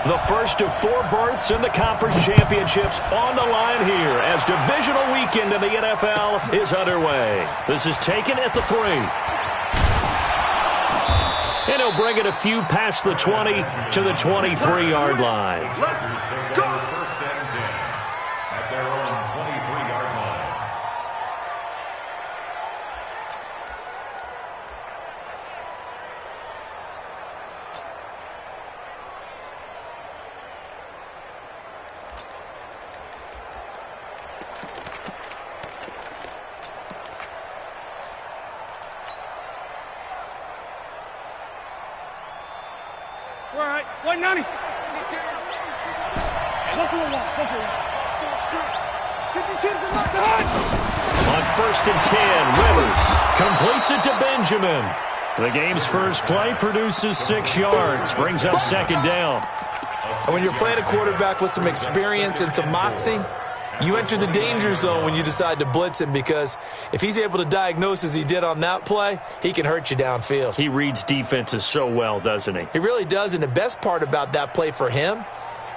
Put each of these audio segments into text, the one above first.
The first of 4 berths in the conference championships on the line here as divisional weekend in the NFL is underway. This is taken at the 3. And he'll bring it a few past the 20 to the 23-yard line. Let's go! First and 10 at their own 23-yard line. All right, 190. On first and 10, Rivers completes it to Benjamin. The game's first play produces 6 yards, brings up second down. And when you're playing a quarterback with some experience and some moxie, you enter the danger zone when you decide to blitz him, because if he's able to diagnose as he did on that play, he can hurt you downfield. He reads defenses so well, doesn't he? He really does, and the best part about that play for him,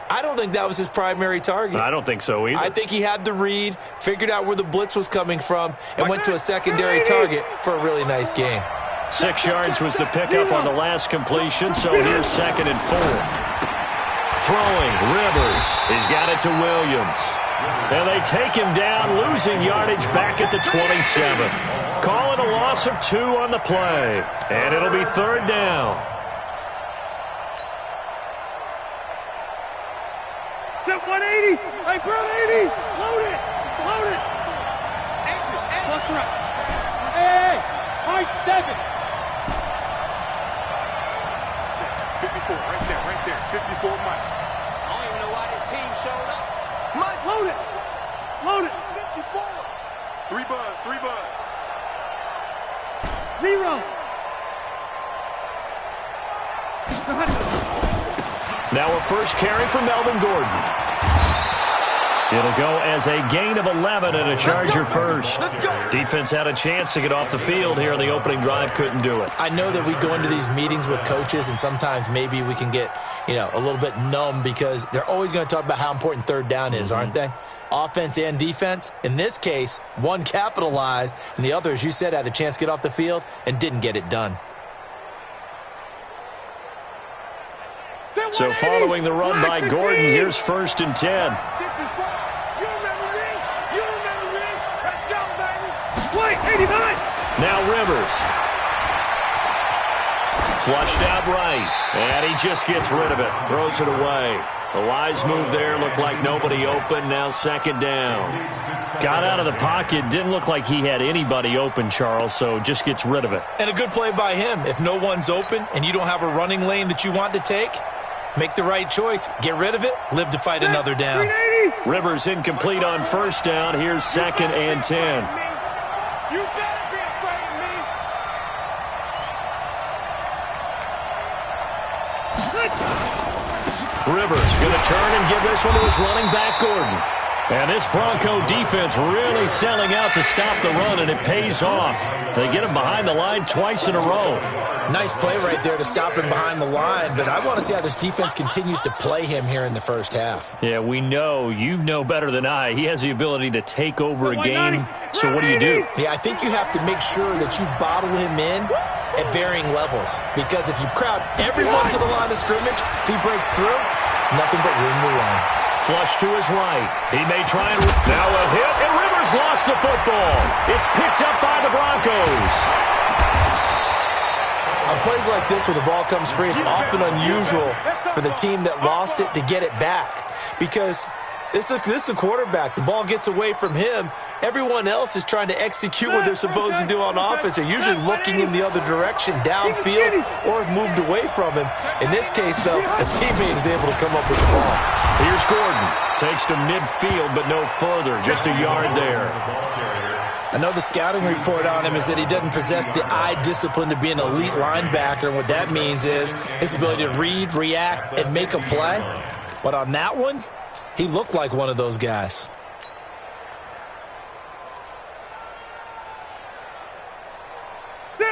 I don't think that was his primary target. I don't think so either. I think he had the read, figured out where the blitz was coming from, and went to a secondary target for a really nice game. 6 yards was the pickup on the last completion, so here's second and 4. Throwing, Rivers. He's got it to Williams. And they take him down, losing yardage back at the 27. Calling a loss of 2 on the play. And it'll be third down. Get 180. Hey, bro, 80. Load it. Load it. Left right. Hey, high 7. 54, right there. 54, Mike. I don't even know why this team showed up. Mike, load it. Load it. 54. 3 buzz. 0. Now a first carry for Melvin Gordon. It'll go as a gain of 11 and a Charger first. Defense had a chance to get off the field here in the opening drive, couldn't do it. I know that we go into these meetings with coaches, and sometimes maybe we can get, a little bit numb, because they're always going to talk about how important third down is, aren't they? Offense and defense. In this case, one capitalized, and the other, as you said, had a chance to get off the field and didn't get it done. So following the run by Gordon, here's first and 10. Wait, 89. Now Rivers. Flushed out right, and he just gets rid of it, throws it away. A wise move there, looked like nobody open, now second down. Got out of the pocket, didn't look like he had anybody open, Charles, so just gets rid of it. And a good play by him. If no one's open and you don't have a running lane that you want to take, make the right choice, get rid of it, live to fight another down. Rivers incomplete on first down, here's second and 10. You better be afraid of me. Rivers going to turn and give this one to his running back, Gordon. And this Bronco defense really selling out to stop the run, and it pays off. They get him behind the line twice in a row. Nice play right there to stop him behind the line, but I want to see how this defense continues to play him here in the first half. Yeah, we know. You know better than I. He has the ability to take over a game, so what do you do? Yeah, I think you have to make sure that you bottle him in at varying levels, because if you crowd everyone to the line of scrimmage, if he breaks through, there's nothing but room to run. Flush to his right. He may try and... Now a hit, and Rivers lost the football. It's picked up by the Broncos. On plays like this where the ball comes free, it's often unusual for the team that lost it to get it back, because this is the quarterback. The ball gets away from him. Everyone else is trying to execute what they're supposed to do on offense. They're usually looking in the other direction, downfield, or have moved away from him. In this case, though, a teammate is able to come up with the ball. Here's Gordon. Takes to midfield, but no further. Just a yard there. I know the scouting report on him is that he doesn't possess the eye discipline to be an elite linebacker. And what that means is his ability to read, react, and make a play. But on that one, he looked like one of those guys.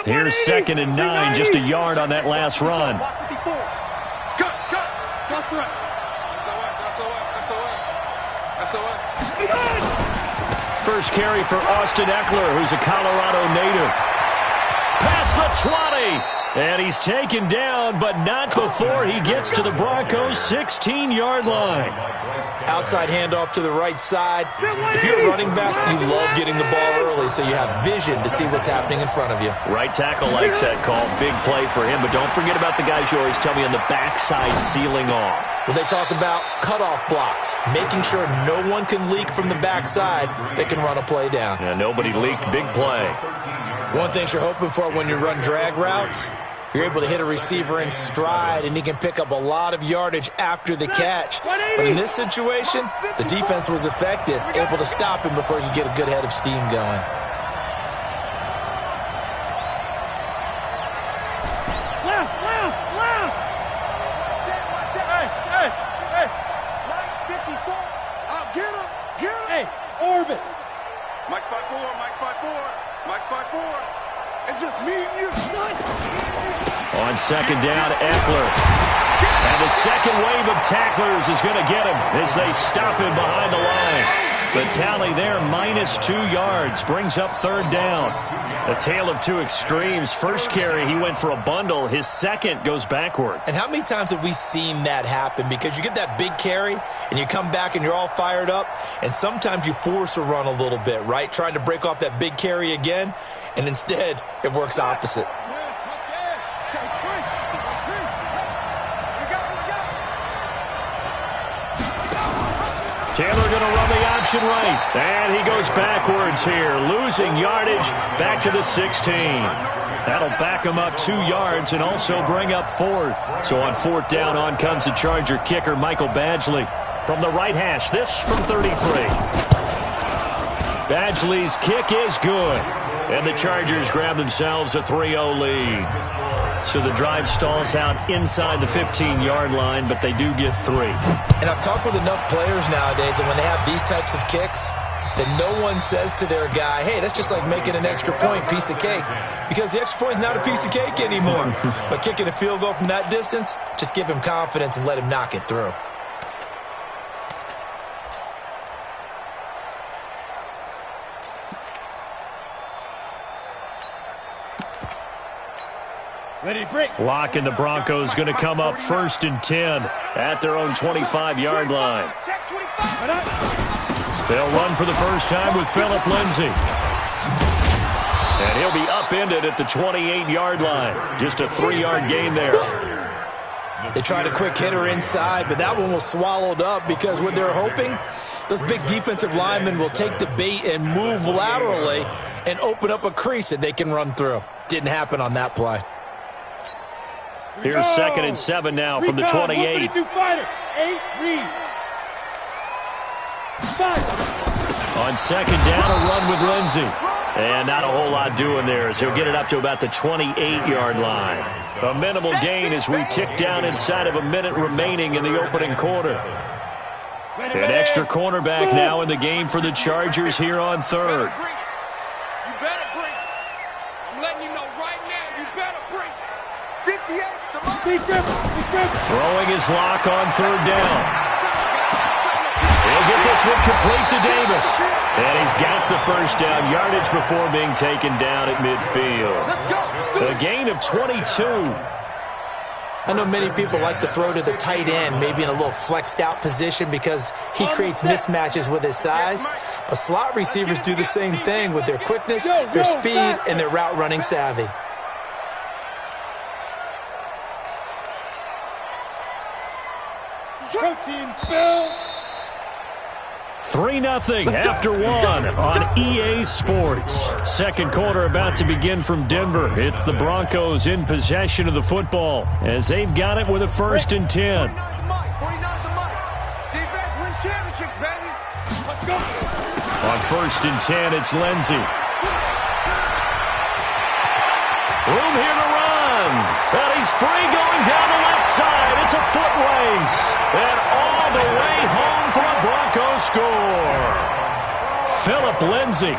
Here's second and 9, just a yard on that last run. Cut. First carry for Austin Eckler, who's a Colorado native. Past the 20. And he's taken down, but not before he gets to the Broncos' 16-yard line. Outside handoff to the right side. If you're a running back, you love getting the ball early so you have vision to see what's happening in front of you. Right tackle likes that call. Big play for him, but don't forget about the guys you always tell me on the backside sealing off. Well, they talk about cutoff blocks, making sure no one can leak from the backside that can run a play down. Yeah, nobody leaked. Big play. One thing you're hoping for when you run drag routes, you're able to hit a receiver in stride, and he can pick up a lot of yardage after the catch. But in this situation, the defense was effective, able to stop him before he could get a good head of steam going. Left. Hey. Line 54. Get him. Hey, orbit. Mike 5-4. Mike 5-4. It's just me and you. On second down, Eckler. And the second wave of tacklers is going to get him as they stop him behind the line. The tally there, -2 yards, brings up third down. A tale of two extremes. First carry, he went for a bundle. His second goes backward. And how many times have we seen that happen? Because you get that big carry, and you come back and you're all fired up, and sometimes you force a run a little bit, right? Trying to break off that big carry again, and instead it works opposite. Taylor going to run the option right. And he goes backwards here, losing yardage back to the 16. That'll back him up 2 yards and also bring up fourth. So on fourth down, on comes the Charger kicker, Michael Badgley. From the right hash, this from 33. Badgley's kick is good. And the Chargers grab themselves a 3-0 lead. So the drive stalls out inside the 15-yard line, but they do get 3. And I've talked with enough players nowadays, and when they have these types of kicks, that no one says to their guy, hey, that's just like making an extra point, piece of cake. Because the extra point is not a piece of cake anymore. But kicking a field goal from that distance, just give him confidence and let him knock it through. Ready, break. Lock and the Broncos going to come up 1st and 10 at their own 25-yard line. They'll run for the first time with Phillip Lindsay. And he'll be upended at the 28-yard line. Just a 3-yard gain there. They tried a quick hitter inside, but that one was swallowed up because what they're hoping, those big defensive linemen will take the bait and move laterally and open up a crease that they can run through. Didn't happen on that play. Here's 2nd and 7 now from the 28. 132 fighter. 8, read. 5. On second down, a run with Lindsay. And not a whole lot doing there as he'll get it up to about the 28-yard line. A minimal gain as we tick down inside of a minute remaining in the opening quarter. An extra cornerback now in the game for the Chargers here on third. You better bring. I'm letting you know right now, you better bring. 58's the mark. Throwing his lock on third down. He'll get this one complete to Davis. And he's got the first down yardage before being taken down at midfield. A gain of 22. I know many people like to throw to the tight end, maybe in a little flexed out position because he creates mismatches with his size. But slot receivers do the same thing with their quickness, their speed, and their route running savvy. Protein spill. 3-0 after 1 on EA Sports. Second quarter about to begin from Denver. It's the Broncos in possession of the football as they've got it with a 1st and 10. 49 the mic. Defense wins championships, baby. Let's go. On 1st and 10, it's Lindsay. Room here to run. And he's free going down the left side. It's a foot race. And all the way home for a Broncos score. Phillip Lindsay,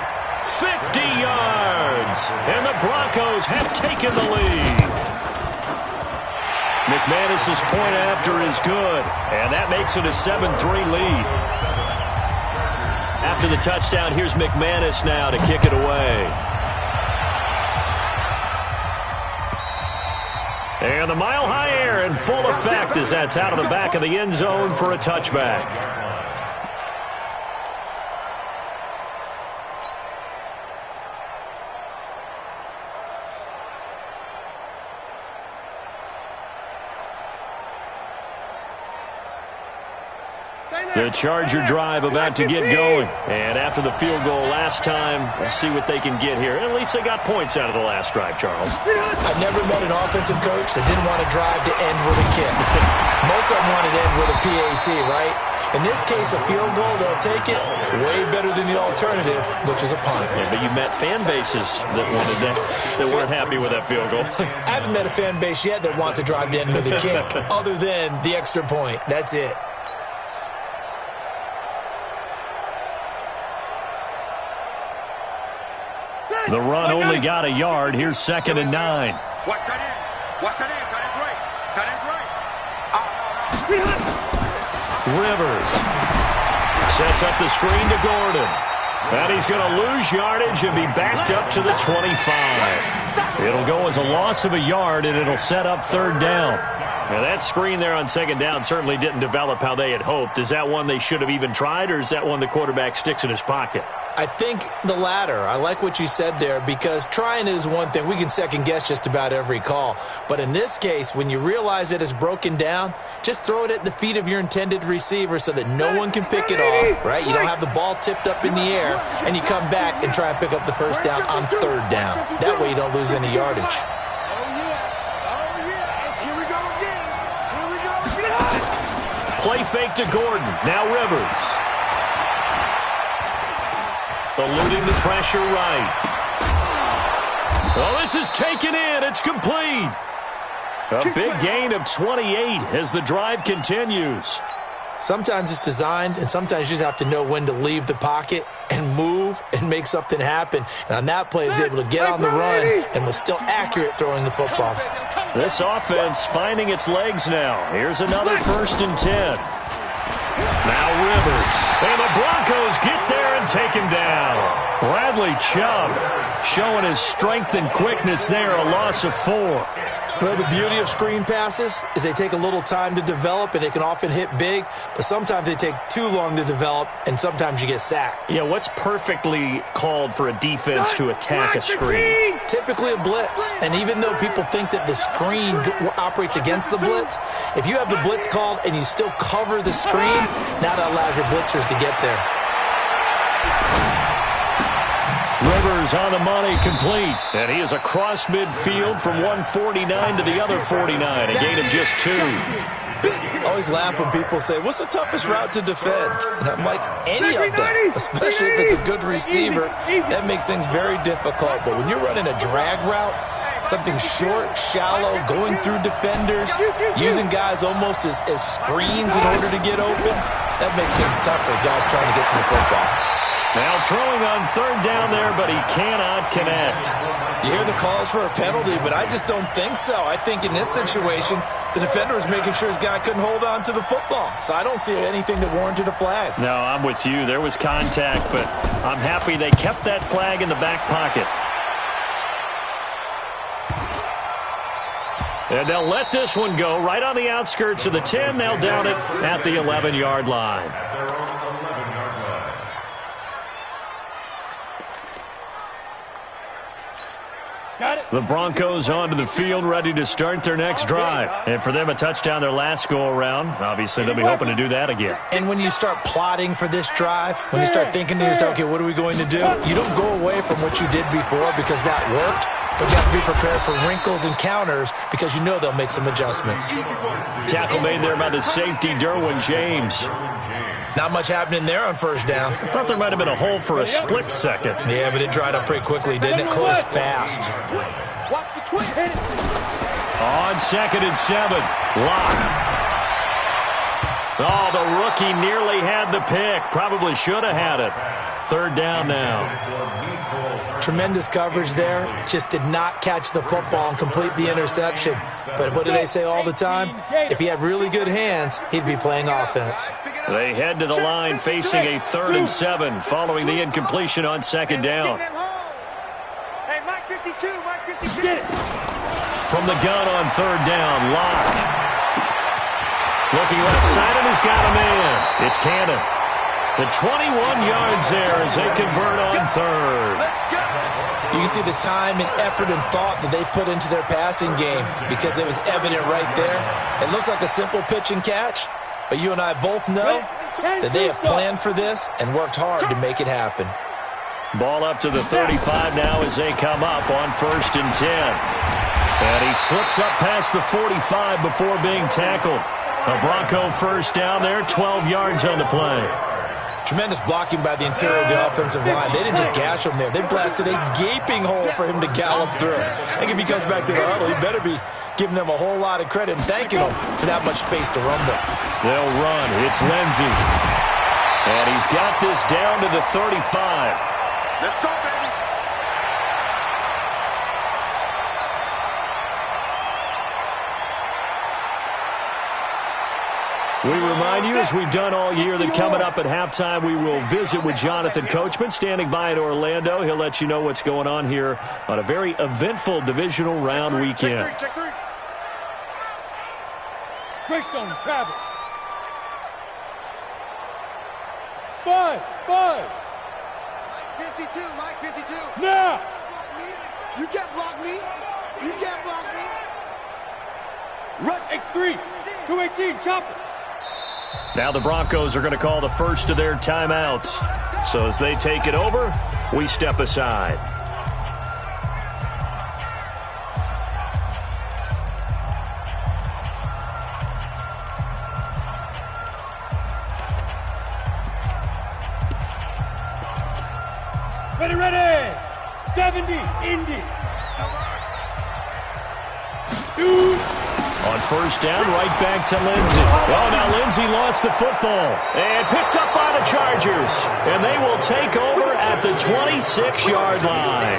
50 yards. And the Broncos have taken the lead. McManus's point after is good. And that makes it a 7-3 lead. After the touchdown, here's McManus now to kick it away. And the mile-high air in full effect as that's out of the back of the end zone for a touchback. The Charger drive about to get going. And after the field goal last time, we'll see what they can get here. At least they got points out of the last drive, Charles. I've never met an offensive coach that didn't want to drive to end with a kick. Most of them wanted to end with a PAT, right? In this case, a field goal, they'll take it way better than the alternative, which is a punt. Yeah, but you met fan bases that wanted that, that weren't happy with that field goal. I haven't met a fan base yet that wants to drive to end with a kick, other than the extra point. That's it. The run only got a yard. Here's 2nd and 9. Watch that in. Watch that in. That is right. That is right. Rivers sets up the screen to Gordon. And he's going to lose yardage and be backed up to the 25. It'll go as a loss of a yard, and it'll set up 3rd down. Now, that screen there on 2nd down certainly didn't develop how they had hoped. Is that one they should have even tried, or is that one the quarterback sticks in his pocket? I think the latter. I like what you said there, because trying is one thing. We can second-guess just about every call. But in this case, when you realize that it's broken down, just throw it at the feet of your intended receiver so that no one can pick it off, right? You don't have the ball tipped up in the air, and you come back and try and pick up the 1st down on 3rd down. That way you don't lose any yardage. Play fake to Gordon. Now Rivers. Eluding the pressure right. Well, this is taken in. It's complete. A big gain of 28 as the drive continues. Sometimes it's designed, and sometimes you just have to know when to leave the pocket and move and make something happen. And on that play, he was able to get on the run and was still accurate throwing the football. This offense finding its legs now. Here's another 1st and 10. Now Rivers. And the Broncos get there and take him down. Bradley Chubb showing his strength and quickness there, a loss of 4. Well, the beauty of screen passes is they take a little time to develop, and they can often hit big, but sometimes they take too long to develop, and sometimes you get sacked. Yeah, what's perfectly called for a defense to attack a screen? Typically a blitz, and even though people think that the screen operates against the blitz, if you have the blitz called and you still cover the screen, now that allows your blitzers to get there. Rivers on the money, complete. And he is across midfield from 149 to the other 49, a gain of just 2. I always laugh when people say, what's the toughest route to defend? And I'm like, any of them, especially if it's a good receiver. That makes things very difficult. But when you're running a drag route, something short, shallow, going through defenders, using guys almost as screens in order to get open, that makes things tough for guys trying to get to the football. Now throwing on 3rd down there, but he cannot connect. You hear the calls for a penalty, but I just don't think so. I think in this situation, the defender was making sure his guy couldn't hold on to the football. So I don't see anything that warranted a flag. No, I'm with you. There was contact, but I'm happy they kept that flag in the back pocket. And they'll let this one go right on the outskirts of the 10. They'll down it at the 11-yard line. The Broncos onto the field, ready to start their next drive. And for them, a touchdown their last go-around. Obviously, they'll be hoping to do that again. And when you start plotting for this drive, when you start thinking to yourself, okay, what are we going to do? You don't go away from what you did before because that worked, but you have to be prepared for wrinkles and counters because you know they'll make some adjustments. Tackle made there by the safety, Derwin James. Not much happening there on 1st down. I thought there might have been a hole for a split second. Yeah, but it dried up pretty quickly, didn't it? Closed fast. On 2nd and 7. Lock. Oh, the rookie nearly had the pick. Probably should have had it. 3rd down now. Tremendous coverage there. Just did not catch the football and complete the interception. But what do they say all the time? If he had really good hands, he'd be playing offense. They head to the line facing a 3rd and 7 following the incompletion on 2nd down. Hey, Mike 52, Mike 52. Get it. From the gun on 3rd down, Locke. Looking left side, and he's got a man. It's Cannon. The 21 yards there as they convert on 3rd. You can see the time and effort and thought that they put into their passing game because it was evident right there. It looks like a simple pitch and catch, but you and I both know that they have planned for this and worked hard to make it happen. Ball up to the 35 now as they come up on 1st and 10. And he slips up past the 45 before being tackled. A Bronco first down there, 12 yards on the play. Tremendous blocking by the interior of the offensive line. They didn't just gash him there. They blasted a gaping hole for him to gallop through. I think if he comes back to the huddle, he better be giving them a whole lot of credit and thanking them for that much space to run there. They'll run. It's Lindsey. And he's got this down to the 35. Let's go, baby. We remind you, as we've done all year, that coming up at halftime, we will visit with Jonathan Coachman, standing by in Orlando. He'll let you know what's going on here on a very eventful divisional round weekend. Check three. Greystone travel. Buzz. Mike 52, Mike 52. Now. You can't block me. You can't block me. Rush X3. 218, chopper. Now the Broncos are going to call the first of their timeouts. So as they take it over, we step aside. Ready. 70, Indy. Shoot. On first down, right back to Lindsey. Oh, now Lindsey lost the football and picked up by the Chargers. And they will take over at the 26-yard line.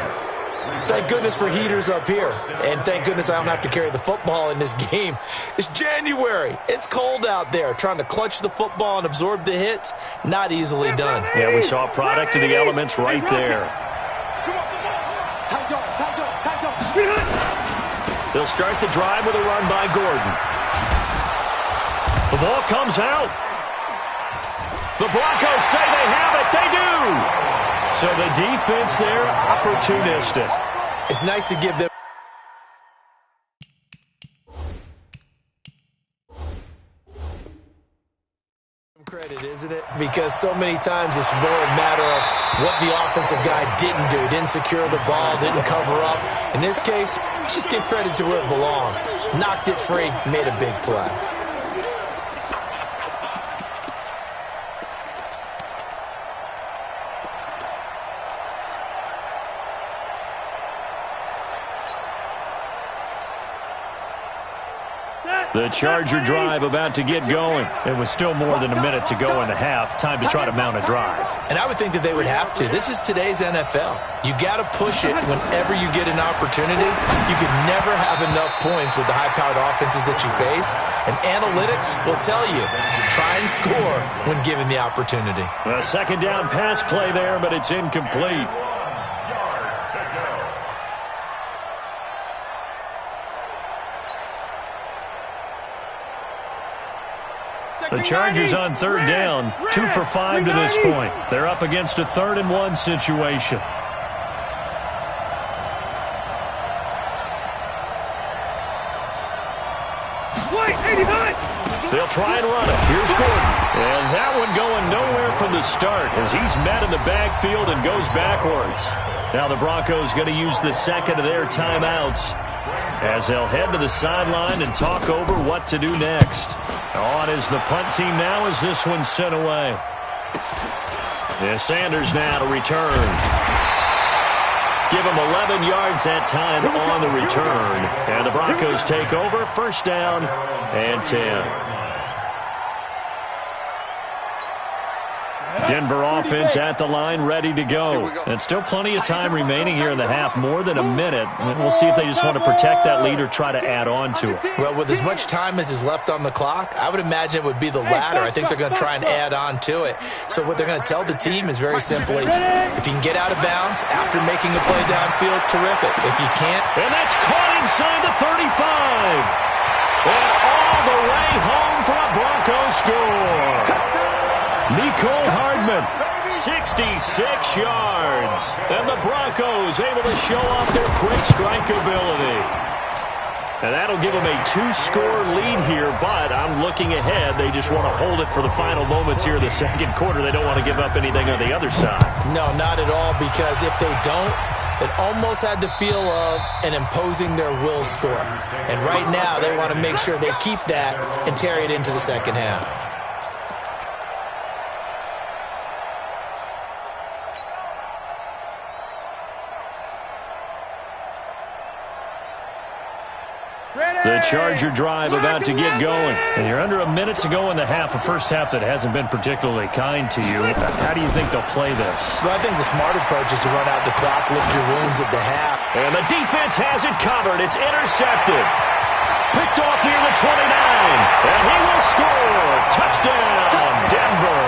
Thank goodness for heaters up here. And thank goodness I don't have to carry the football in this game. It's January. It's cold out there. Trying to clutch the football and absorb the hits, not easily done. Yeah, we saw a product of the elements right there. They'll start the drive with a run by Gordon. The ball comes out. The Broncos say they have it. They do. So the defense there, opportunistic. It's nice to give them credit, isn't it? Because so many times it's more a matter of what the offensive guy didn't do. Didn't secure the ball, didn't cover up. In this case, just give credit to where it belongs. Knocked it free, made a big play. The Charger drive about to get going. It was still more than a minute to go in the half. Time to try to mount a drive. And I would think that they would have to. This is today's NFL. You got to push it whenever you get an opportunity. You can never have enough points with the high-powered offenses that you face. And analytics will tell you, try and score when given the opportunity. A second down pass play there, but it's incomplete. The Chargers on third down, 2 for 5 to this point. They're up against a 3rd and 1 situation. They'll try and run it. Here's Gordon. And that one going nowhere from the start as he's met in the backfield and goes backwards. Now the Broncos going to use the second of their timeouts as they'll head to the sideline and talk over what to do next. On is the punt team now as this one's sent away. Yeah, Sanders now to return. Give him 11 yards that time on the return. And the Broncos take over, first down and 10. Denver offense at the line, ready to go. And still plenty of time remaining here in the half, more than a minute. And we'll see if they just want to protect that lead or try to add on to it. Well, with as much time as is left on the clock, I would imagine it would be the latter. I think they're going to try and add on to it. So what they're going to tell the team is very simply, if you can get out of bounds after making a play downfield, terrific. If you can't... And that's caught inside the 35. And all the way home for a Broncos score. Nicole Hardman, 66 yards. And the Broncos able to show off their quick strike ability. And that'll give them a 2-score lead here, but I'm looking ahead. They just want to hold it for the final moments here in the second quarter. They don't want to give up anything on the other side. No, not at all, because if they don't, it almost had the feel of an imposing their will score. And right now, they want to make sure they keep that and carry it into the second half. The Charger drive about to get going. And you're under a minute to go in the half, a first half that hasn't been particularly kind to you. How do you think they'll play this? Well, I think the smart approach is to run out the clock, lick your wounds at the half. And the defense has it covered. It's intercepted. Picked off near the 29. And he will score. Touchdown, Denver.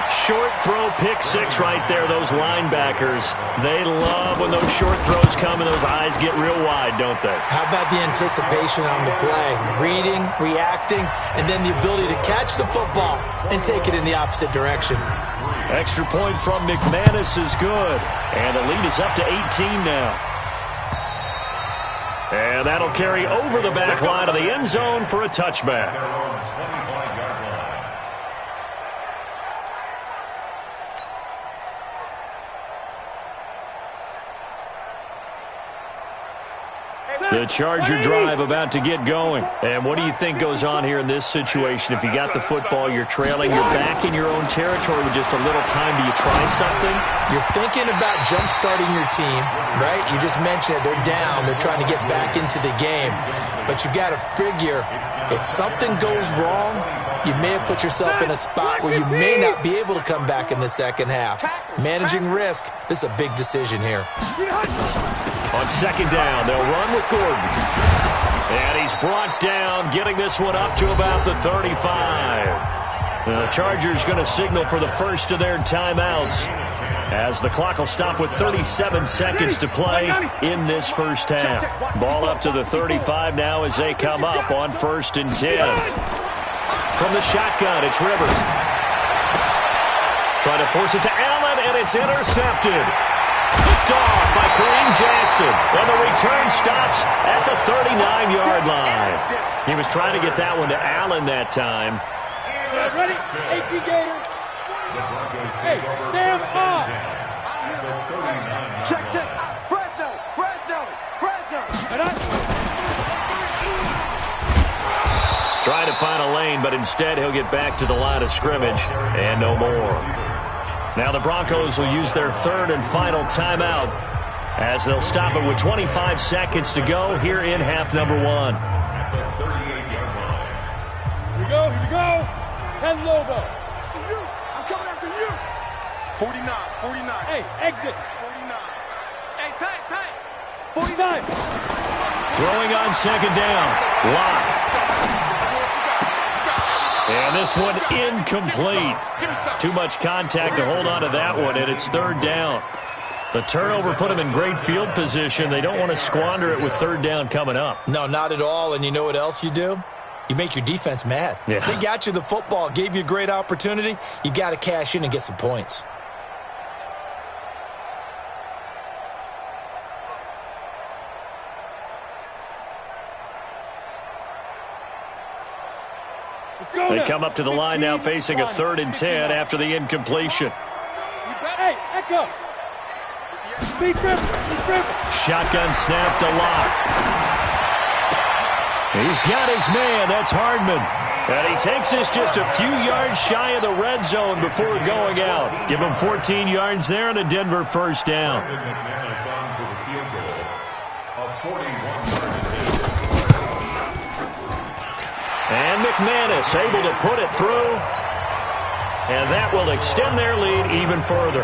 Short throw, pick six right there. Those linebackers, they love when those short throws come and those eyes get real wide, don't they? How about the anticipation on the play? Reading, reacting, and then the ability to catch the football and take it in the opposite direction. Extra point from McManus is good. And the lead is up to 18 now. And that'll carry over the back line of the end zone for a touchback. The Charger drive about to get going. And what do you think goes on here in this situation? If you got the football, you're trailing, you're back in your own territory with just a little time. Do you try something? You're thinking about jump-starting your team, right? You just mentioned it. They're down. They're trying to get back into the game. But you got to figure, if something goes wrong, you may have put yourself in a spot where you may not be able to come back in the second half. Managing risk, this is a big decision here. On second down, they'll run with Gordon. And he's brought down, getting this one up to about the 35. The Chargers going to signal for the first of their timeouts, as the clock will stop with 37 seconds to play in this first half. Ball up to the 35 now as they come up on 1st and 10. From the shotgun, it's Rivers. Trying to force it to Allen, and it's intercepted. Picked off by Kareem Jackson. And the return stops at the 39-yard line. He was trying to get that one to Allen that time. Ready? 18 Gators. Hey, Sam off. Check. Fresno. Trying to find a lane, but instead he'll get back to the line of scrimmage and no more. Now the Broncos will use their third and final timeout as they'll stop it with 25 seconds to go here in half number one. Here we go. 10 Lobo. I'm coming after you. 49. Hey, exit. 49. Hey, tight. 49. Throwing on second down. Lock. And this one incomplete. Too much contact to hold on to that one, and it's third down. The turnover put them in great field position. They don't want to squander it with third down coming up. No, not at all. And you know what else you do? You make your defense mad. Yeah. They got you the football, gave you a great opportunity. You got to cash in and get some points. They come up to the line now facing a 3rd and 10 after the incompletion. Hey, Echo. Speed trip. Shotgun snap to Lock. He's got his man. That's Hardman. And he takes this just a few yards shy of the red zone before going out. Give him 14 yards there and a Denver first down. And McManus able to put it through. And that will extend their lead even further.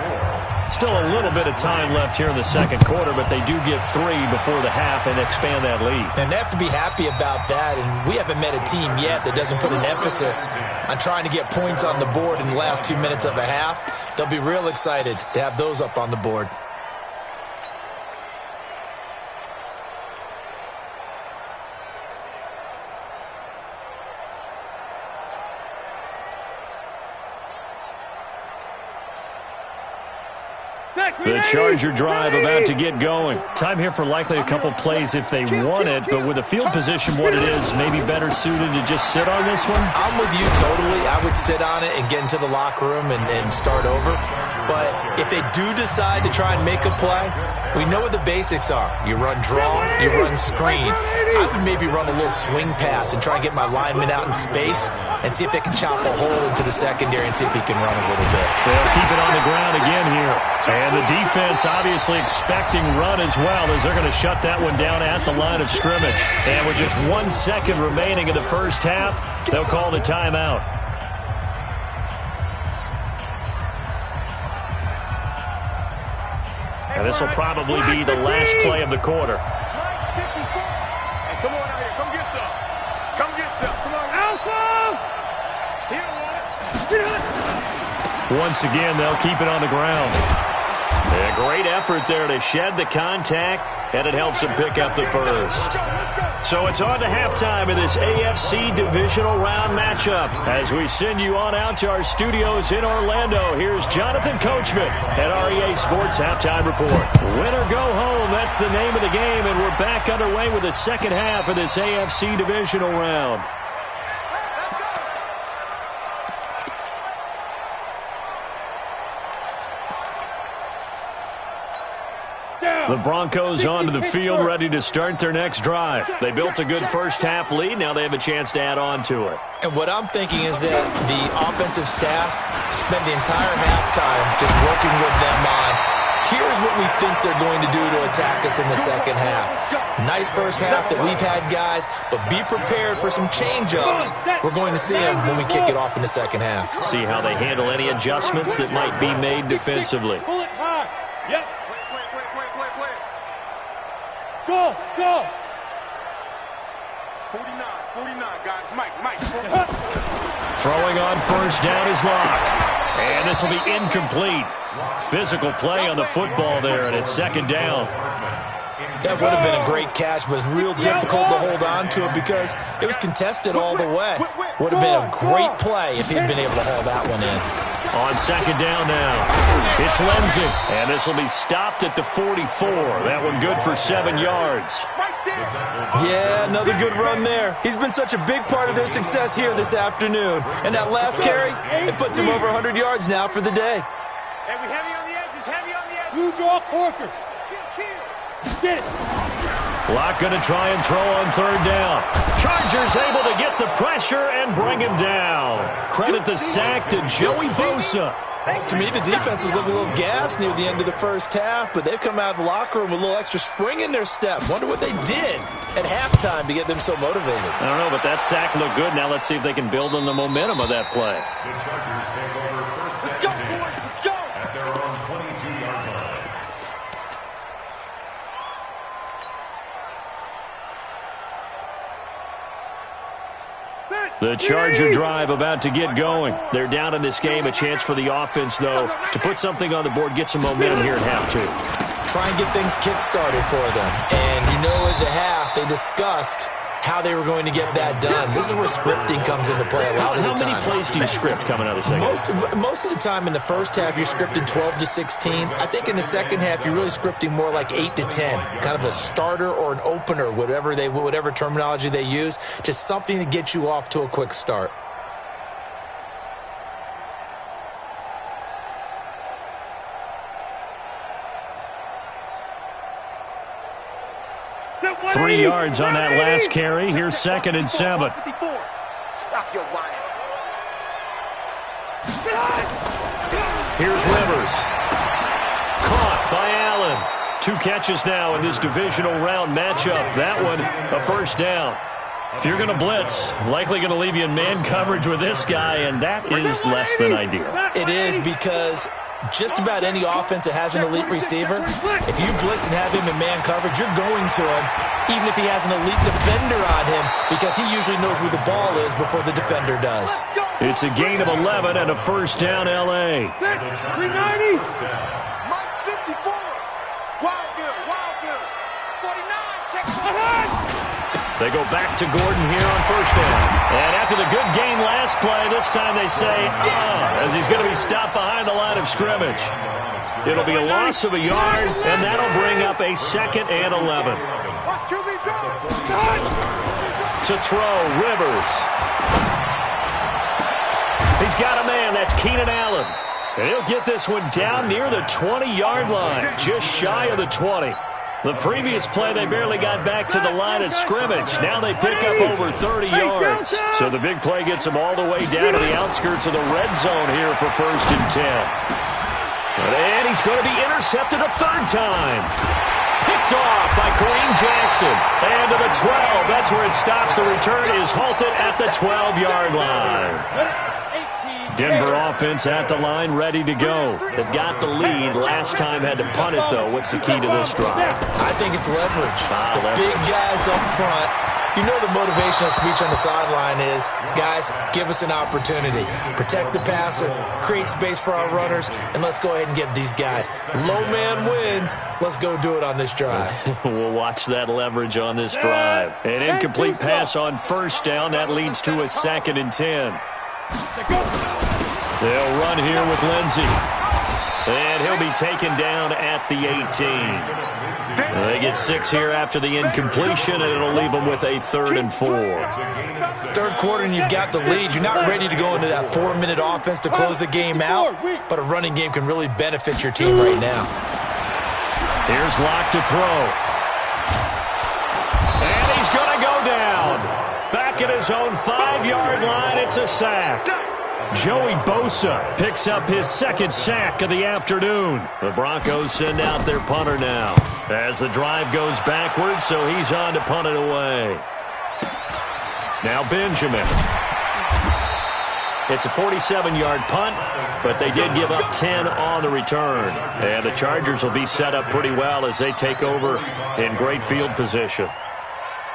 Still a little bit of time left here in the second quarter, but they do get 3 before the half and expand that lead. And they have to be happy about that, and we haven't met a team yet that doesn't put an emphasis on trying to get points on the board in the last 2 minutes of a half. They'll be real excited to have those up on the board. The Charger drive about to get going. Time here for likely a couple plays if they want it, but with the field position what it is, maybe better suited to just sit on this one? I'm with you totally. I would sit on it and get into the locker room and start over. But if they do decide to try and make a play, we know what the basics are. You run draw, you run screen. I would maybe run a little swing pass and try and get my lineman out in space and see if they can chop a hole into the secondary and see if he can run a little bit. They'll keep it on the ground again here. And the defense obviously expecting run as well, as they're going to shut that one down at the line of scrimmage. And with just 1 second remaining in the first half, they'll call the timeout. And this will probably be the last play of the quarter. Hey, come on out here. Come get some. Come get some. Come on. Alpha! He don't want it. Once again, they'll keep it on the ground. A great effort there to shed the contact, and it helps them pick up the first. So it's on to halftime of this AFC Divisional Round matchup. As we send you on out to our studios in Orlando, here's Jonathan Coachman at REA Sports Halftime Report. Win or go home, that's the name of the game, and we're back underway with the second half of this AFC Divisional Round. The Broncos onto the field, ready to start their next drive. They built a good first-half lead. Now they have a chance to add on to it. And what I'm thinking is that the offensive staff spent the entire halftime just working with them on, here's what we think they're going to do to attack us in the second half. Nice first half that we've had, guys, but be prepared for some change-ups. We're going to see them when we kick it off in the second half. See how they handle any adjustments that might be made defensively. Pull it high. Yep. Go, go. 49, guys. Mike. Throwing on first down is Locke. And this will be incomplete. Physical play on the football there, and it's second down. That would have been a great catch, but real difficult to hold on to it because it was contested all the way. Would have been a great play if he'd been able to haul that one in. On second down now, it's Lindsey, and this will be stopped at the 44. That one good for 7 yards. Yeah, another good run there. He's been such a big part of their success here this afternoon. And that last carry, it puts him over 100 yards now for the day. Hey, we heavy on the edges. Heavy on the edges. You draw corkers. Get it. Locke going to try and throw on third down. Chargers able to get the pressure and bring him down. Credit the sack to Joey Bosa. To me, the defense was looking a little gassed near the end of the first half, but they've come out of the locker room with a little extra spring in their step. Wonder what they did at halftime to get them so motivated. I don't know, but that sack looked good. Now let's see if they can build on the momentum of that play. The Chargers take over first Let's go, and 10 boys. Let's go. at their own 22-yard line. The Charger drive about to get going. They're down in this game. A chance for the offense, though, to put something on the board, get some momentum here at half two. Try and get things kick-started for them. And you know at the half, they discussed how they were going to get that done. This is where scripting comes into play a lot of the time. How many plays do you script coming out of the second? Most of the time in the first half, you're scripting 12 to 16. I think in the second half, you're really scripting more like 8 to 10. Kind of a starter or an opener, whatever terminology they use. Just something to get you off to a quick start. Get 3 yards on that last carry. Here's second and 7. Stop your whining. Here's Rivers. Caught by Allen. 2 catches now in this divisional round matchup. That one, a first down. If you're going to blitz, likely going to leave you in man coverage with this guy, and that is less than ideal. It is, because just about any offense that has an elite receiver, if you blitz and have him in man coverage, you're going to him, even if he has an elite defender on him, because he usually knows where the ball is before the defender does. It's a gain of 11 and a first down, L.A. 390. Mike 54. Wild Bill, Wild Bill. 49, check. They go back to Gordon here on first down. And after the good game last play, this time they say, as he's going to be stopped behind the line of scrimmage. It'll be a loss of a yard, and that'll bring up a 2nd and 11. To throw, Rivers. He's got a man. That's Keenan Allen. And he'll get this one down near the 20-yard line, just shy of the 20. The previous play, they barely got back to the line of scrimmage. Now they pick up over 30 yards. So the big play gets them all the way down to the outskirts of the red zone here for 1st and 10. And he's going to be intercepted a 3rd time. Picked off by Kareem Jackson. And to the 12. That's where it stops. The return is halted at the 12-yard line. Denver offense at the line, ready to go. They've got the lead. Last time had to punt it, though. What's the key to this drive? I think it's leverage. Big guys up front. You know the motivational speech on the sideline is, guys, give us an opportunity. Protect the passer, create space for our runners, and let's go ahead and get these guys. Low man wins. Let's go do it on this drive. We'll watch that leverage on this drive. An incomplete pass on first down. That leads to a 2nd and 10. They'll run here with Lindsey. And he'll be taken down at the 18. They get 6 here after the incompletion, and it'll leave them with a 3rd and 4. 3rd quarter, and you've got the lead. You're not ready to go into that 4-minute offense to close the game out, but a running game can really benefit your team right now. Here's Locke to throw. And he's going to go down. Back at his own 5-yard line, it's a sack. Joey Bosa picks up his 2nd sack of the afternoon. The Broncos send out their punter now as the drive goes backwards, so he's on to punt it away. Now Benjamin. It's a 47-yard punt, but they did give up 10 on the return. And the Chargers will be set up pretty well as they take over in great field position.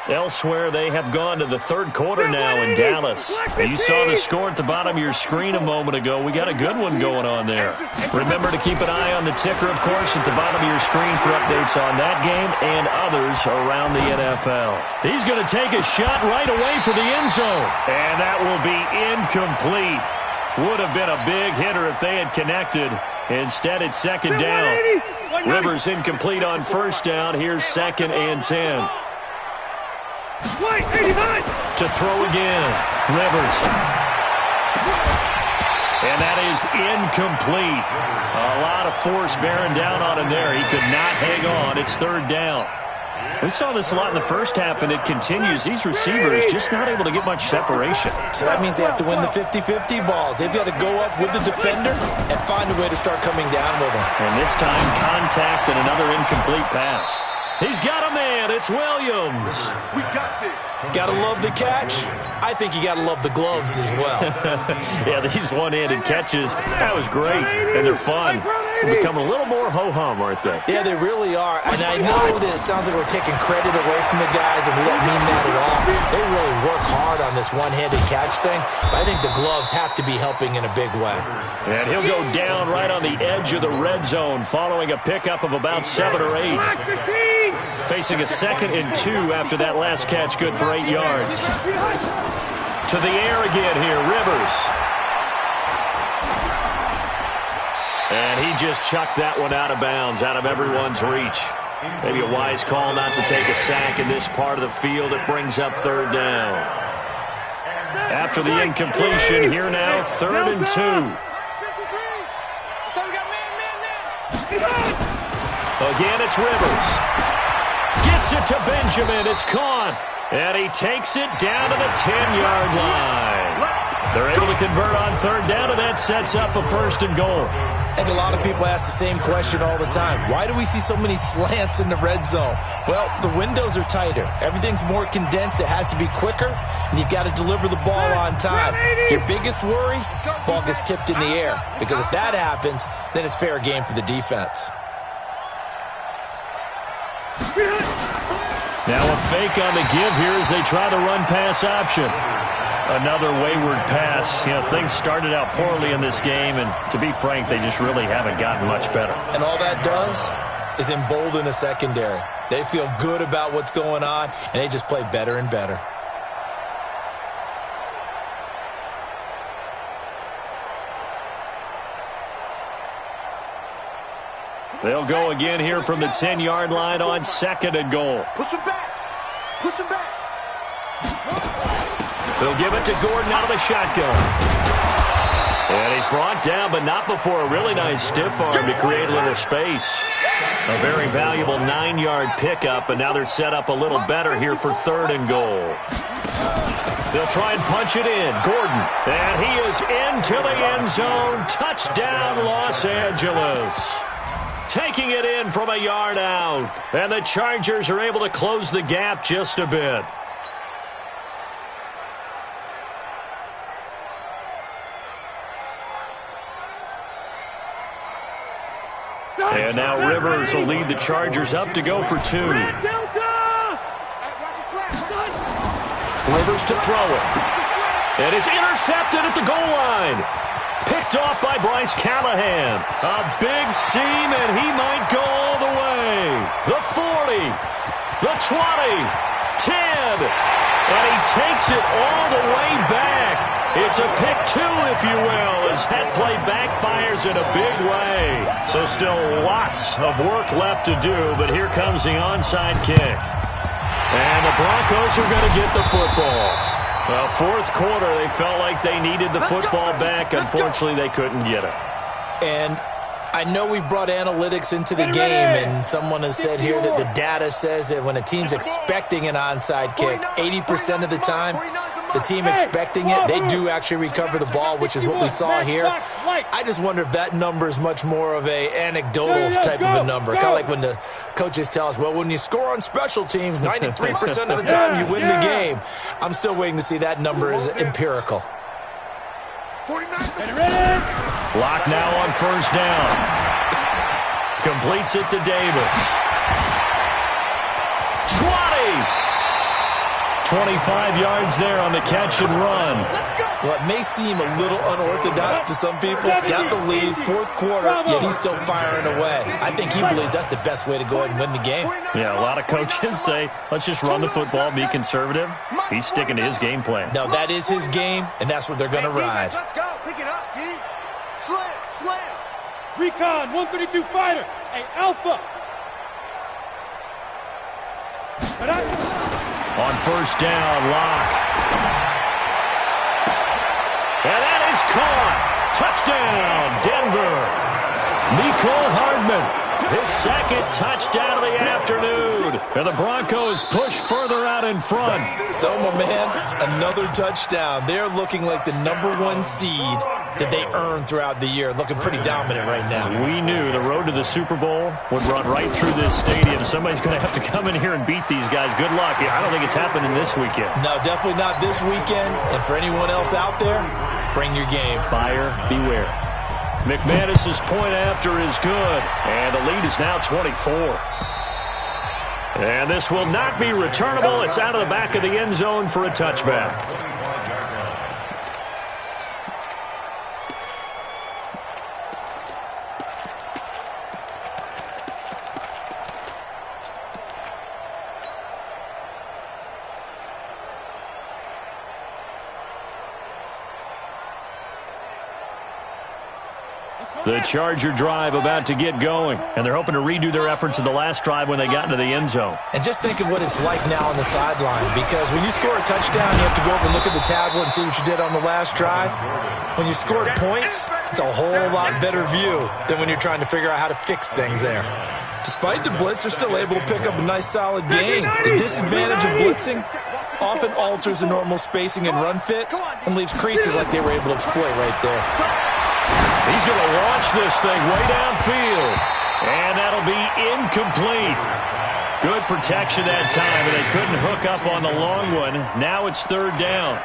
Elsewhere, they have gone to the 3rd quarter now in Dallas. You saw the score at the bottom of your screen a moment ago. We got a good one going on there. Remember to keep an eye on the ticker, of course, at the bottom of your screen for updates on that game and others around the NFL. He's going to take a shot right away for the end zone. And that will be incomplete. Would have been a big hitter if they had connected. Instead, it's 2nd down. Rivers incomplete on first down. Here's 2nd and 10. To throw again, Rivers. And that is incomplete. A lot of force bearing down on him there. He could not hang on. It's 3rd down. We saw this a lot in the first half, and it continues. These receivers just not able to get much separation. So that means they have to win the 50-50 balls. They've got to go up with the defender and find a way to start coming down with him. And this time, contact and another incomplete pass. He's got a man. It's Williams. We got this. Gotta love the catch. I think you gotta love the gloves as well. Yeah, these one-handed catches, that was great, and they're fun. They're becoming a little more ho-hum, aren't they? Yeah, they really are. And I know that it sounds like we're taking credit away from the guys, and we don't mean that at all. They really work hard on this one-handed catch thing, but I think the gloves have to be helping in a big way. And he'll go down right on the edge of the red zone following a pickup of about 7 or 8. Facing a 2nd and 2 after that last catch, good for 8 yards. To the air again here, Rivers. And he just chucked that one out of bounds, out of everyone's reach. Maybe a wise call not to take a sack in this part of the field. It brings up 3rd down. After the incompletion, here now, 3rd and 2. Again, it's Rivers. Gets it to Benjamin. It's caught. And he takes it down to the 10-yard line. They're able to convert on third down, and that sets up a 1st and goal. I think a lot of people ask the same question all the time. Why do we see so many slants in the red zone? Well, the windows are tighter. Everything's more condensed. It has to be quicker, and you've got to deliver the ball on time. Your biggest worry, ball gets tipped in the air, because if that happens, then it's fair game for the defense. Now a fake on the give here as they try the run-pass option. Another wayward pass. You know, things started out poorly in this game, and to be frank, they just really haven't gotten much better. And all that does is embolden a secondary. They feel good about what's going on, and they just play better and better. They'll go again here from the 10-yard line on 2nd and goal. Push him back. Push him back. They'll give it to Gordon out of the shotgun. And he's brought down, but not before a really nice stiff arm to create a little space. A very valuable 9-yard pickup, and now they're set up a little better here for 3rd and goal. They'll try and punch it in. Gordon, and he is into the end zone. Touchdown, Los Angeles. Taking it in from a yard out. And the Chargers are able to close the gap just a bit. And now Rivers will lead the Chargers up to go for 2. Rivers to throw it. And it's intercepted at the goal line. Picked off by Bryce Callahan. A big seam, and he might go all the way. The 40, the 20, 10, and he takes it all the way back. It's a pick 2, if you will, as that play backfires in a big way. So still lots of work left to do, but here comes the onside kick. And the Broncos are going to get the football. Well, 4th quarter, they felt like they needed the football back. Unfortunately, they couldn't get it. And I know we've brought analytics into the game, and someone has said here that the data says that when a team's expecting an onside kick, 80% of the time, the team expecting it, they do actually recover the ball, which is what we saw here. I just wonder if that number is much more of a anecdotal type of a number. Kind of like when the coaches tell us, well, when you score on special teams, 93% of the time you win the game. I'm still waiting to see that number is empirical. Lock now on 1st down. Completes it to Davis. 25 yards there on the catch and run. Well, it may seem a little unorthodox to some people. Got the lead, 4th quarter, yet he's still firing away. I think he believes that's the best way to go ahead and win the game. Yeah, a lot of coaches say, let's just run the football, be conservative. He's sticking to his game plan. No, that is his game, and that's what they're going to ride. Let's go. Pick it up, D. Slam, slam. Recon, 132 fighter. Hey, Alpha. On 1st down, Lock. And that is caught. Touchdown, Denver. Mecole Hardman, his 2nd touchdown of the afternoon. And the Broncos push further out in front. So, my man, another touchdown. They're looking like the #1 seed that they earned throughout the year. Looking pretty dominant right now. We knew the road to the Super Bowl would run right through this stadium. Somebody's going to have to come in here and beat these guys. Good luck. I don't think it's happening this weekend. No, definitely not this weekend. And for anyone else out there, bring your game. Buyer beware. McManus's point after is good. And the lead is now 24. And this will not be returnable. It's out of the back of the end zone for a touchback. The Charger drive about to get going, and they're hoping to redo their efforts in the last drive when they got into the end zone. And just think of what it's like now on the sideline, because when you score a touchdown, you have to go over and look at the tablet and see what you did on the last drive. When you scored points, it's a whole lot better view than when you're trying to figure out how to fix things there. Despite the blitz, they're still able to pick up a nice solid gain. The disadvantage of blitzing, often alters the normal spacing and run fits and leaves creases like they were able to exploit right there. He's going to launch this thing way downfield, and that'll be incomplete. Good protection that time, and they couldn't hook up on the long one. Now it's third down.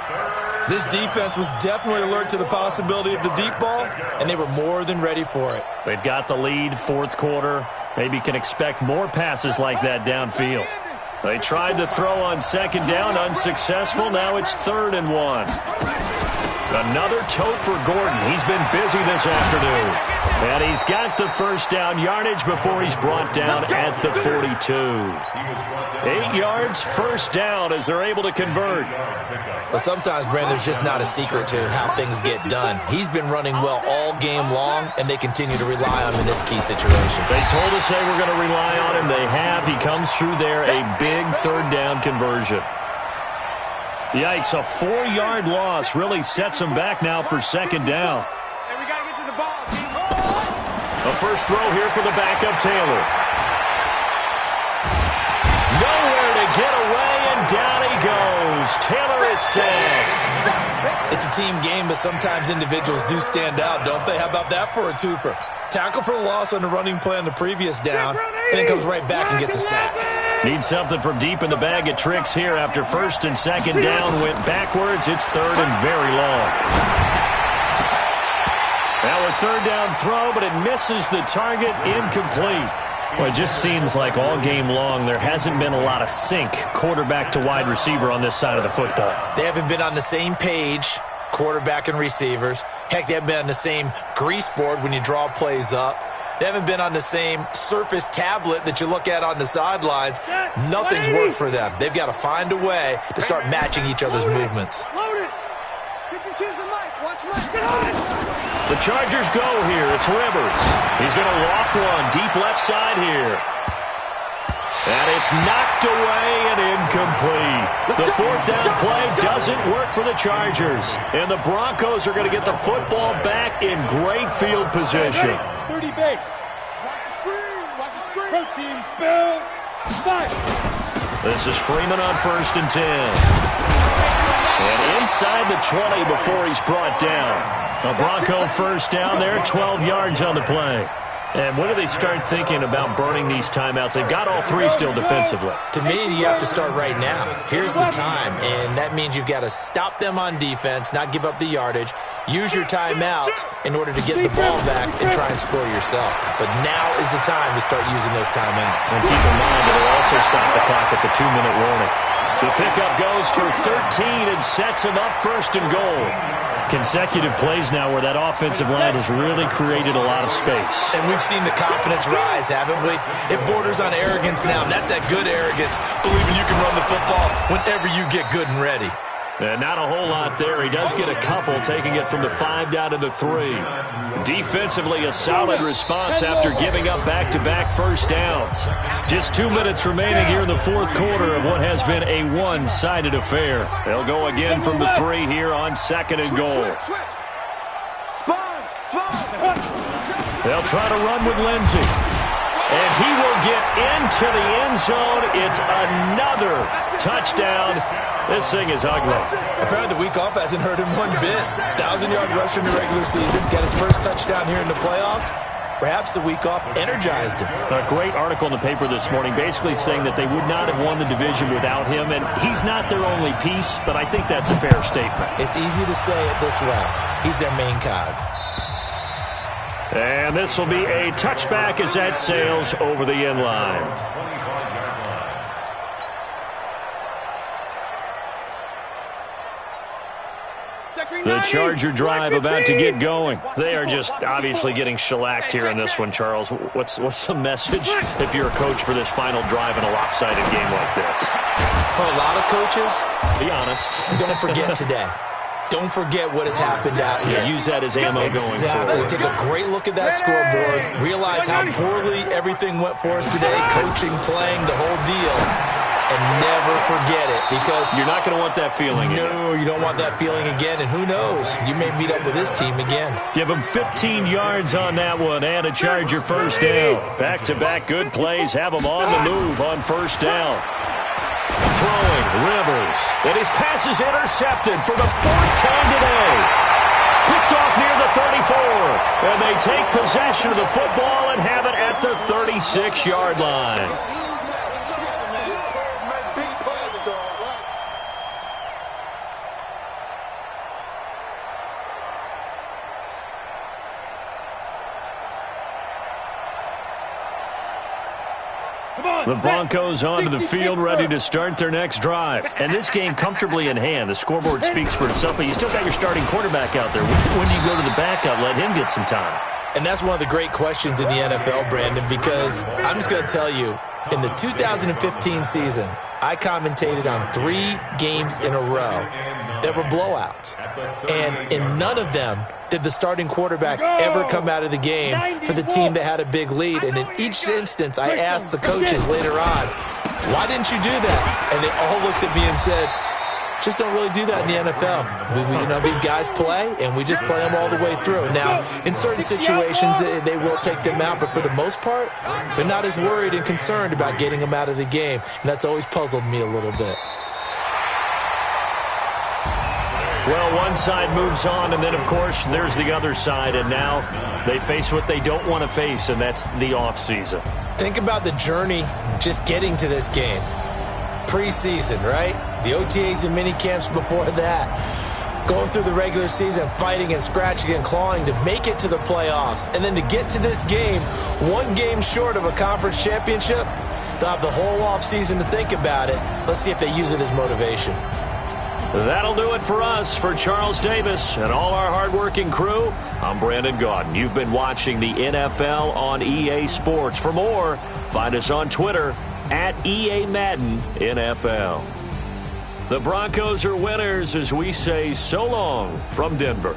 This defense was definitely alert to the possibility of the deep ball, and they were more than ready for it. They've got the lead, fourth quarter. Maybe can expect more passes like that downfield. They tried to throw on second down, unsuccessful. Now it's 3rd and 1. Another tote for Gordon. He's been busy this afternoon. And he's got the first down yardage before he's brought down at the 42. 8 yards, first down as they're able to convert. But sometimes, Brandon, there's just not a secret to how things get done. He's been running well all game long, and they continue to rely on him in this key situation. They told us they were going to rely on him. They have. He comes through there, a big third down conversion. Yikes, a 4-yard loss really sets him back now for second down. Hey, we got to get to the ball, team. A first throw here for the backup, Taylor. Nowhere to get away, and down he goes. Taylor is sacked. It's a team game, but sometimes individuals do stand out, don't they? How about that for a twofer? Tackle for a loss on the running play on the previous down, and then comes right back and gets a sack. Needs something from deep in the bag of tricks here after first and second down went backwards. It's third and very long. Now a third down throw, but it misses the target, incomplete. Well, it just seems like all game long there hasn't been a lot of sync quarterback to wide receiver on this side of the football. They haven't been on the same page, quarterback and receivers. Heck, they haven't been on the same grease board when you draw plays up. They haven't been on the same Surface tablet that you look at on the sidelines. Nothing's worked for them. They've got to find a way to start matching each other's movements. Load it. Watch Mike. The Chargers go here. It's Rivers. He's going to loft one deep left side here. And it's knocked away and incomplete. The fourth down play doesn't work for the Chargers. And the Broncos are going to get the football back in great field position. 30 base. Watch the screen. Watch the screen. Protein spill. 5. This is Freeman on 1st and 10. And inside the 20 before he's brought down. A Bronco first down there, 12 yards on the play. And when do they start thinking about burning these timeouts? They've got all 3 still defensively. To me, you have to start right now. Here's the time, and that means you've got to stop them on defense, not give up the yardage, use your timeouts in order to get the ball back and try and score yourself. But now is the time to start using those timeouts. And keep in mind, it'll also stop the clock at the 2-minute warning. The pickup goes for 13 and sets him up first and goal. Consecutive plays now where that offensive line has really created a lot of space. And we've seen the confidence rise, haven't we? It borders on arrogance now. That's that good arrogance, believing you can run the football whenever you get good and ready. And not a whole lot there. He does get a couple, taking it from the 5 down to the 3. Defensively, a solid response after giving up back-to-back first downs. Just 2 minutes remaining here in the fourth quarter of what has been a one-sided affair. They'll go again from the 3 here on 2nd and goal. They'll try to run with Lindsey. And he will get into the end zone. It's another touchdown. This thing is ugly. Apparently the week off hasn't hurt him one bit. 1,000-yard rusher in the regular season. Got his first touchdown here in the playoffs. Perhaps the week off energized him. A great article in the paper this morning basically saying that they would not have won the division without him. And he's not their only piece, but I think that's a fair statement. It's easy to say it this way. He's their main cog. And this will be a touchback as that sails over the end line. The Charger drive about to get going. They are just obviously getting shellacked here in this one, Charles. What's the message if you're a coach for this final drive in a lopsided game like this? For a lot of coaches, be honest. Don't forget today. Don't forget what has happened out here. Yeah, use that as ammo going forward. Exactly. Take a great look at that scoreboard. Realize how poorly everything went for us today. Coaching, playing, the whole deal. And never forget it, because you're not going to want that feeling again. No, you don't want that feeling again, and who knows? You may meet up with this team again. Give them 15 yards on that one and a Charger first down. Back-to-back good plays have them on the move on first down. Throwing, Rivers. And his pass is intercepted for the fourth time today. Picked off near the 34. And they take possession of the football and have it at the 36-yard line. The Broncos onto the field, ready to start their next drive. And this game comfortably in hand. The scoreboard speaks for itself, but you still got your starting quarterback out there. When do you go to the backup, let him get some time? And that's one of the great questions in the NFL, Brandon, because I'm just going to tell you, in the 2015 season, I commentated on 3 games in a row that were blowouts. And in none of them did the starting quarterback ever come out of the game for the team that had a big lead. And in each instance, I asked the coaches later on, why didn't you do that? And they all looked at me and said, just don't really do that in the NFL. These guys play, and we just play them all the way through. Now, in certain situations, they will take them out, but for the most part, they're not as worried and concerned about getting them out of the game, and that's always puzzled me a little bit. Well, one side moves on, and then, of course, there's the other side, and now they face what they don't want to face, and that's the offseason. Think about the journey just getting to this game. Preseason, right? The OTAs and mini camps before that. Going through the regular season, fighting and scratching and clawing to make it to the playoffs. And then to get to this game, 1 game short of a conference championship, they'll have the whole offseason to think about it. Let's see if they use it as motivation. That'll do it for us. For Charles Davis and all our hardworking crew, I'm Brandon Gaudin. You've been watching the NFL on EA Sports. For more, find us on Twitter at EA Madden NFL. The Broncos are winners as we say so long from Denver.